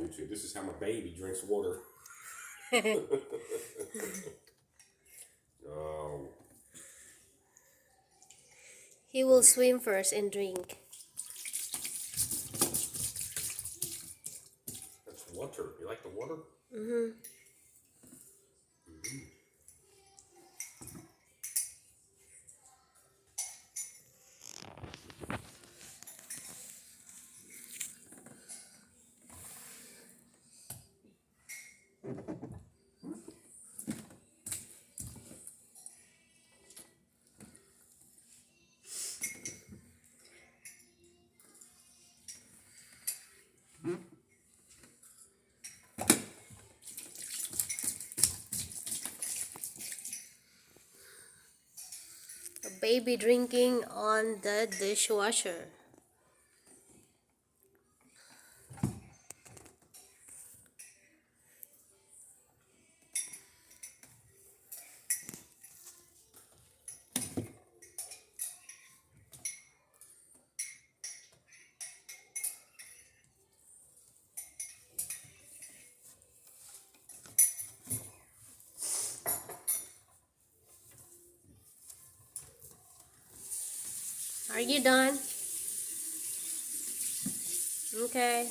YouTube. This is how my baby drinks water. Oh, He will swim first and drink. that's water. You like the water? Mm-hmm. A baby drinking on the dishwasher. Are you done? Okay.